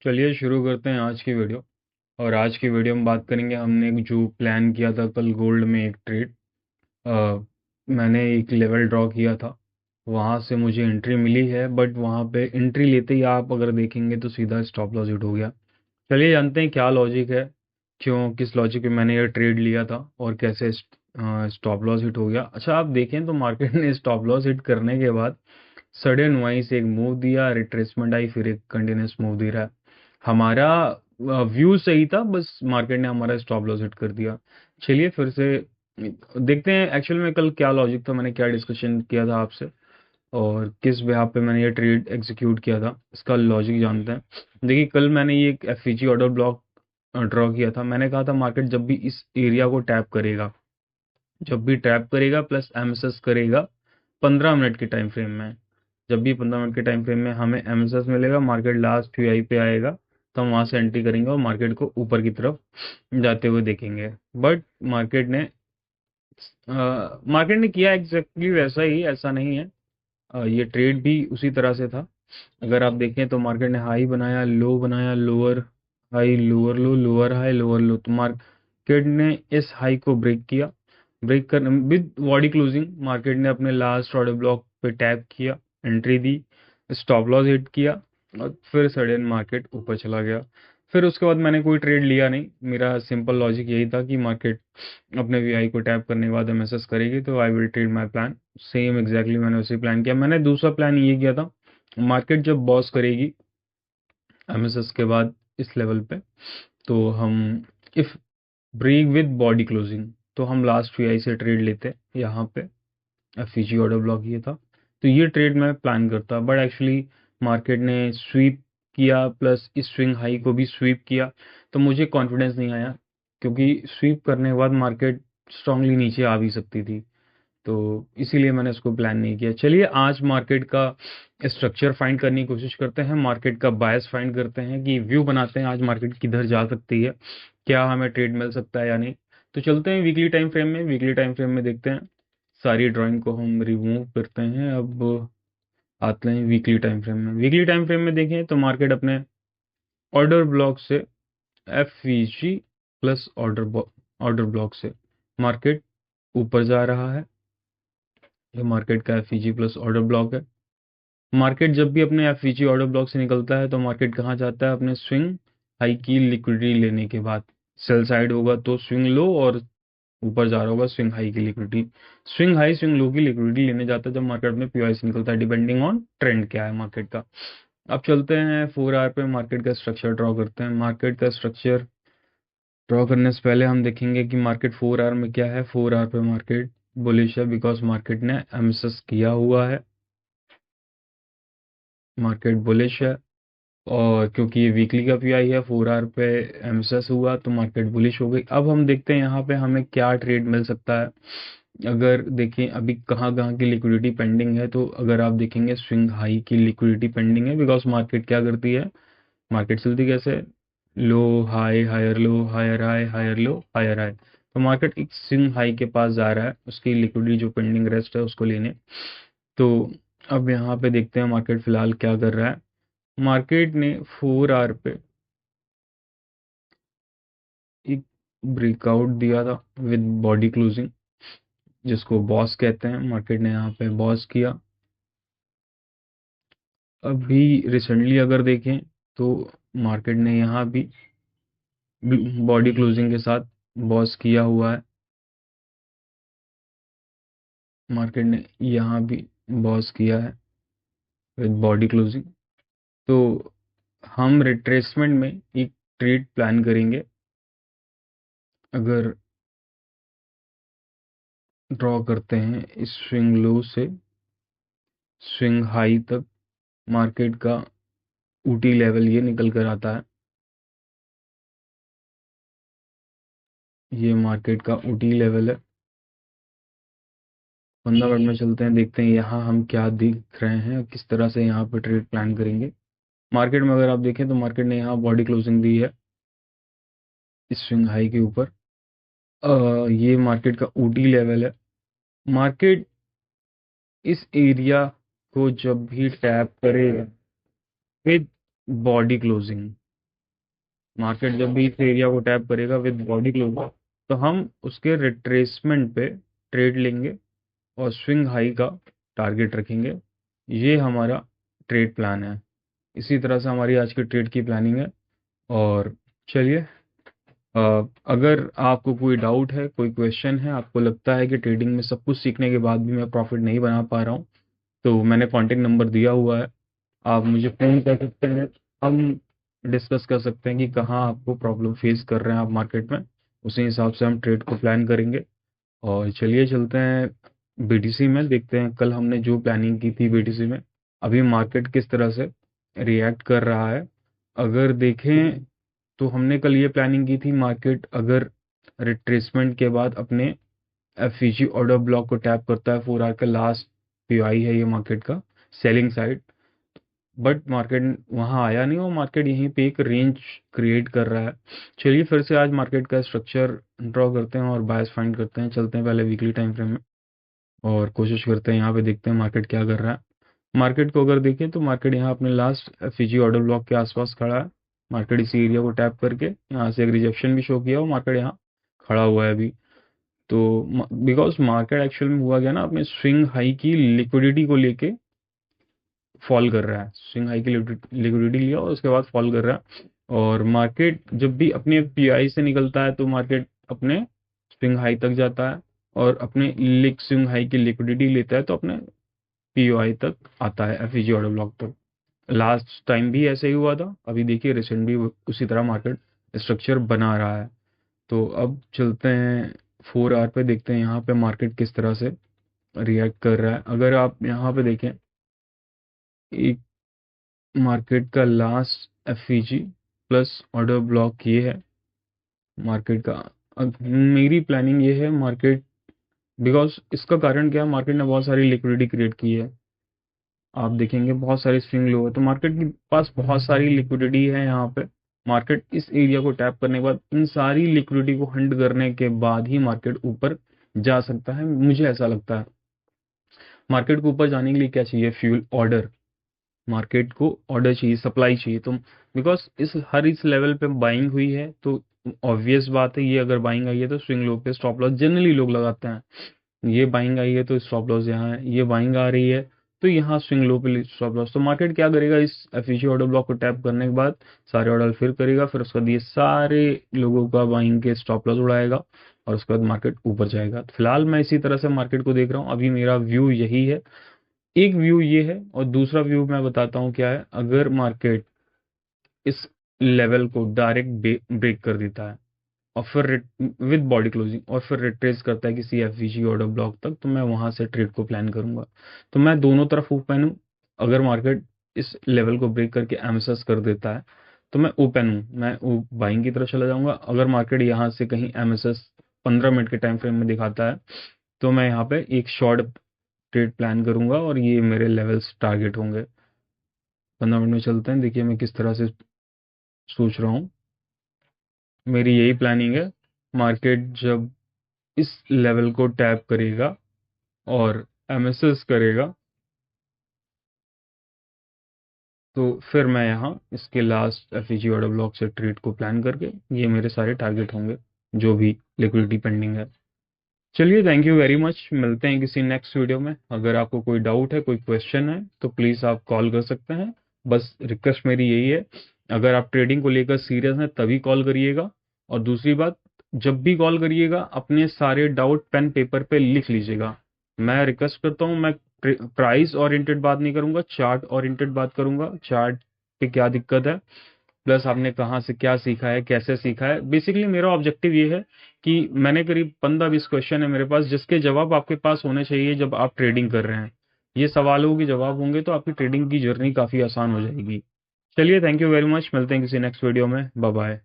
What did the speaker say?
चलिए शुरू करते हैं आज की वीडियो। और आज की वीडियो में बात करेंगे हमने जो प्लान किया था कल गोल्ड में एक ट्रेड। मैंने एक लेवल ड्रॉ किया था, वहाँ से मुझे एंट्री मिली है, बट वहाँ पे एंट्री लेते ही आप अगर देखेंगे तो सीधा स्टॉप लॉस हिट हो गया। चलिए जानते हैं क्या लॉजिक है, क्यों किस लॉजिक पे मैंने ये ट्रेड लिया था और कैसे स्टॉप लॉस हिट हो गया। अच्छा, आप देखें तो मार्केट ने स्टॉप लॉस हिट करने के बाद सडन वहीं से एक मूव दिया, रिट्रेसमेंट आई, फिर एक कंटिन्यूस मूव दे रहा है। हमारा व्यू सही था, बस मार्केट ने हमारा स्टॉप लॉस हिट कर दिया। चलिए फिर से देखते हैं एक्चुअल में कल क्या लॉजिक था, मैंने क्या डिस्कशन किया था आपसे और किस बेहाव पे मैंने ये ट्रेड एग्जीक्यूट किया था, इसका लॉजिक जानते हैं। देखिए, कल मैंने ये एक एफवीजी ऑर्डर ब्लॉक ड्रॉ किया था। मैंने कहा था मार्केट जब भी इस एरिया को टैप करेगा, जब भी टैप करेगा प्लस एमएसएस करेगा 15 मिनट के टाइम फ्रेम में, जब भी 15 मिनट के टाइम फ्रेम में हमें एमएसएस मिलेगा, मार्केट लास्ट यूआई पे आएगा, तो हम वहां से एंट्री करेंगे और मार्केट को ऊपर की तरफ जाते हुए देखेंगे। बट मार्केट ने किया एग्जैक्टली वैसा ही, ऐसा नहीं है। ये ट्रेड भी उसी तरह से था। अगर आप देखें तो मार्केट ने हाई बनाया, लो बनाया, लोअर हाई, लोअर लो, लोअर हाई, लोअर लो, तो मार्केट ने इस हाई को ब्रेक किया। ब्रेक कर विद बॉडी क्लोजिंग मार्केट ने अपने लास्ट ऑर्डर ब्लॉक पे टैप किया, एंट्री दी, स्टॉप लॉस हिट किया और फिर सडन मार्केट ऊपर चला गया। फिर उसके बाद मैंने कोई ट्रेड लिया नहीं। मेरा सिंपल लॉजिक यही था कि मार्केट अपने वीआई को टैप करने के बाद एमएसएस करेगी तो I will trade my plan. Same exactly मैंने उसी प्लान किया। मैंने दूसरा प्लान ये किया था, मार्केट जब बॉस करेगी एमएसएस के बाद इस लेवल पे, तो हम if break with body closing, तो हम लास्ट वीआई से ट्रेड लेते यहाँ पे। एफईजी ऑर्डर ब्लॉक ये था, तो ये ट्रेड मैं प्लान करता, बट एक्चुअली मार्केट ने स्वीप किया प्लस इस स्विंग हाई को भी स्वीप किया, तो मुझे कॉन्फिडेंस नहीं आया, क्योंकि स्वीप करने के बाद मार्केट स्ट्रांगली नीचे आ भी सकती थी, तो इसीलिए मैंने इसको प्लान नहीं किया। चलिए आज मार्केट का स्ट्रक्चर फाइंड करने की कोशिश करते हैं, मार्केट का बायस फाइंड करते हैं, कि व्यू बनाते हैं आज मार्केट किधर जा सकती है, क्या हमें ट्रेड मिल सकता है या नहीं। तो चलते हैं वीकली टाइम फ्रेम में। वीकली टाइम फ्रेम में देखते हैं, सारी ड्राइंग को हम रिमूव करते हैं। अब आते हैं वीकली टाइम फ्रेम में। वीकली टाइम फ्रेम में देखें तो मार्केट अपने ऑर्डर ब्लॉक से एफवीजी प्लस ऑर्डर ब्लॉक से मार्केट ऊपर जा रहा है। ये मार्केट का एफवीजी प्लस ऑर्डर ब्लॉक है। मार्केट जब भी अपने एफवीजी ऑर्डर ब्लॉक से निकलता है तो मार्केट कहाँ जाता है, अपने स्विंग हाई की लिक्विडिटी लेने के बाद। सेल साइड होगा तो स्विंग लो, और ऊपर जा रहा होगा स्विंग हाई की liquidity. Swing high swing low की लिक्विडिटी लेने जाता है जब मार्केट में पीओआई से निकलता है, डिपेंडिंग ऑन ट्रेंड क्या है मार्केट का। अब चलते हैं 4 आवर पे, मार्केट का स्ट्रक्चर ड्रॉ करते हैं। मार्केट का स्ट्रक्चर ड्रॉ करने से पहले हम देखेंगे कि मार्केट 4 आवर में क्या है। 4 आवर पे मार्केट बुलिश है, बिकॉज मार्केट ने एमएसएस किया हुआ है, मार्केट बुलिश है। और क्योंकि ये वीकली का पीआई है, 4 आवर पे एमएसएस हुआ तो मार्केट बुलिश हो गई। अब हम देखते हैं यहाँ पे हमें क्या ट्रेड मिल सकता है। अगर देखें अभी कहाँ कहाँ की लिक्विडिटी पेंडिंग है, तो अगर आप देखेंगे स्विंग हाई की लिक्विडिटी पेंडिंग है, बिकॉज मार्केट क्या करती है, मार्केट चलती कैसे, low high higher low, higher high higher low, higher high. तो मार्केट एक स्विंग हाई के पास जा रहा है, उसकी लिक्विडिटी जो पेंडिंग रेस्ट है उसको लेने। तो अब यहाँ पे देखते हैं मार्केट फिलहाल क्या कर रहा है। मार्केट ने 4 आवर पे एक ब्रेकआउट दिया था विद बॉडी क्लोजिंग, जिसको बॉस कहते हैं। मार्केट ने यहाँ पे बॉस किया। अभी रिसेंटली अगर देखें तो मार्केट ने यहाँ भी बॉडी क्लोजिंग के साथ बॉस किया हुआ है। मार्केट ने यहाँ भी बॉस किया है विद बॉडी क्लोजिंग। तो हम रिट्रेसमेंट में एक ट्रेड प्लान करेंगे। अगर ड्रॉ करते हैं इस स्विंग लो से स्विंग हाई तक, मार्केट का ऊटी लेवल ये निकल कर आता है। ये मार्केट का ऊटी लेवल है। 15 मिनट में चलते हैं, देखते हैं यहाँ हम क्या दिख रहे हैं, किस तरह से यहाँ पे ट्रेड प्लान करेंगे। मार्केट में अगर आप देखें तो मार्केट ने यहाँ बॉडी क्लोजिंग दी है इस स्विंग हाई के ऊपर। ये मार्केट का ऊटी लेवल है। मार्केट इस एरिया को जब भी टैप करेगा विद बॉडी क्लोजिंग, मार्केट जब भी इस एरिया को टैप करेगा विद बॉडी क्लोजर, तो हम उसके रिट्रेसमेंट पे ट्रेड लेंगे और स्विंग हाई का टारगेट रखेंगे। ये हमारा ट्रेड प्लान है। इसी तरह से हमारी आज की ट्रेड की प्लानिंग है। और चलिए, अगर आपको कोई डाउट है, कोई क्वेश्चन है, आपको लगता है कि ट्रेडिंग में सब कुछ सीखने के बाद भी मैं प्रॉफिट नहीं बना पा रहा हूँ, तो मैंने कॉन्टेक्ट नंबर दिया हुआ है, आप मुझे फ़ोन कर सकते हैं। हम डिस्कस कर सकते हैं कि कहाँ आपको प्रॉब्लम फेस कर रहे हैं आप मार्केट में। उसी हिसाब से हम ट्रेड को प्लान करेंगे। और चलिए चलते हैं बीटीसी में, देखते हैं कल हमने जो प्लानिंग की थी बीटीसी में अभी मार्केट किस तरह से रिएक्ट कर रहा है। अगर देखें तो हमने कल ये प्लानिंग की थी, मार्केट अगर रिट्रेसमेंट के बाद अपने एफईजी ऑर्डर ब्लॉक को टैप करता है, 4 आवर का लास्ट पीआई है ये मार्केट का, सेलिंग साइड, बट मार्केट वहां आया नहीं और मार्केट यहीं पे एक रेंज क्रिएट कर रहा है। चलिए फिर से आज मार्केट का स्ट्रक्चर ड्रॉ करते हैं और बायस फाइंड करते हैं। चलते हैं पहले वीकली टाइम फ्रेम में और कोशिश करते हैं, यहाँ पे देखते हैं मार्केट क्या कर रहा है। मार्केट को अगर देखें तो मार्केट यहाँ अपने लास्ट एफईजी ऑर्डर ब्लॉक के आसपास खड़ा है। मार्केट इसी एरिया को टैप करके यहाँ से एक रिजेक्शन भी शो किया और मार्केट यहाँ खड़ा हुआ है अभी। तो बिकॉज मार्केट एक्चुअल में हुआ गया ना, अपने स्विंग हाई की लिक्विडिटी को लेके फॉल कर रहा है। स्विंग हाई की लिक्विडिटी लिया और उसके बाद फॉल कर रहा है। और मार्केट जब भी अपने पीआई से निकलता है तो मार्केट अपने स्विंग हाई तक जाता है, और अपने स्विंग हाई की लिक्विडिटी लेता है तो अपने पीओआई तक आता है, एफईजी ऑर्डर ब्लॉक तक। लास्ट टाइम भी ऐसे ही हुआ था, अभी देखिए रिसेंट भी उसी तरह मार्केट स्ट्रक्चर बना रहा है। तो अब चलते हैं 4 आवर पे, देखते हैं यहाँ पे मार्केट किस तरह से रिएक्ट कर रहा है। अगर आप यहाँ पे देखें, एक मार्केट का last FEG plus order block ये है मार्केट का। अब मेरी प्लानिंग ये है मार्केट, बिकॉज इसका कारण क्या है, मार्केट ने बहुत सारी लिक्विडिटी क्रिएट की है। आप देखेंगे बहुत सारे स्विंग लो है, तो मार्केट के पास बहुत सारी लिक्विडिटी है यहाँ पे। मार्केट इस एरिया को टैप करने के बाद इन सारी लिक्विडिटी को हंड करने के बाद ही मार्केट ऊपर जा सकता है, मुझे ऐसा लगता है। मार्केट को ऊपर जाने के लिए क्या चाहिए, फ्यूल, ऑर्डर। मार्केट को ऑर्डर चाहिए, सप्लाई चाहिए। तो बिकॉज इस लेवल पे बाइंग हुई है, तो ऑब्वियस बात है, ये अगर बाइंग आई है तो स्विंग लो पे स्टॉप लॉस जनरली लोग लगाते हैं। ये बाइंग आई है तो स्टॉप लॉस यहाँ है, ये बाइंग आ रही है तो यहाँ स्विंग लो पे स्टॉप लॉस। तो मार्केट क्या करेगा, इस एफईजी ऑर्डर ब्लॉक को टैप करने के बाद सारे ऑर्डर फिर करेगा, फिर उसके बाद ये सारे लोगों का बाइंग के स्टॉप लॉस उड़ाएगा और उसके बाद मार्केट ऊपर जाएगा। तो फिलहाल मैं इसी तरह से मार्केट को देख रहा हूँ, अभी मेरा व्यू यही है। एक व्यू ये है और दूसरा व्यू मैं बताता हूँ क्या है। अगर मार्केट इस लेवल को डायरेक्ट ब्रेक कर देता है और फिर विद बॉडी क्लोजिंग और फिर रिट्रेस करता है किसी एफवीजी ऑर्डर ब्लॉक तक, तो मैं वहां से ट्रेड को प्लान करूंगा। तो मैं दोनों तरफ ओपन हूँ। अगर मार्केट इस लेवल को ब्रेक करके एमएसएस कर देता है तो मैं ओपन हूँ, मैं बाइंग की तरफ चला जाऊंगा। अगर मार्केट यहाँ से कहीं एमएसएस 15 मिनट के टाइम फ्रेम में दिखाता है तो मैं यहाँ पे एक शॉर्ट ट्रेड प्लान करूंगा और ये मेरे लेवल्स टारगेट होंगे। 15 मिनट में चलते हैं, देखिए मैं किस तरह से सोच रहा हूँ। मेरी यही प्लानिंग है, मार्केट जब इस लेवल को टैप करेगा और एमएसएस करेगा तो फिर मैं यहाँ इसके लास्ट एफईजी ऑर्डर ब्लॉक से ट्रेड को प्लान करके ये मेरे सारे टारगेट होंगे जो भी लिक्विडिटी पेंडिंग है। चलिए, थैंक यू वेरी मच, मिलते हैं किसी नेक्स्ट वीडियो में। अगर आपको कोई डाउट है, कोई क्वेश्चन है तो प्लीज़ आप कॉल कर सकते हैं। बस रिक्वेस्ट मेरी यही है, अगर आप ट्रेडिंग को लेकर सीरियस हैं तभी कॉल करिएगा। और दूसरी बात, जब भी कॉल करिएगा अपने सारे डाउट पेन पेपर पे लिख लीजिएगा। मैं रिक्वेस्ट करता हूँ, मैं प्राइस ओरिएंटेड बात नहीं करूंगा, चार्ट ओरिएंटेड बात करूंगा। चार्ट पे क्या दिक्कत है, प्लस आपने कहाँ से क्या सीखा है, कैसे सीखा है। बेसिकली मेरा ऑब्जेक्टिव ये है कि मैंने करीब 15-20 क्वेश्चन है मेरे पास जिसके जवाब आपके पास होने चाहिए जब आप ट्रेडिंग कर रहे हैं। ये सवालों के जवाब होंगे तो आपकी ट्रेडिंग की जर्नी काफ़ी आसान हो जाएगी। चलिए, थैंक यू वेरी मच, मिलते हैं किसी नेक्स्ट वीडियो में। Bye bye.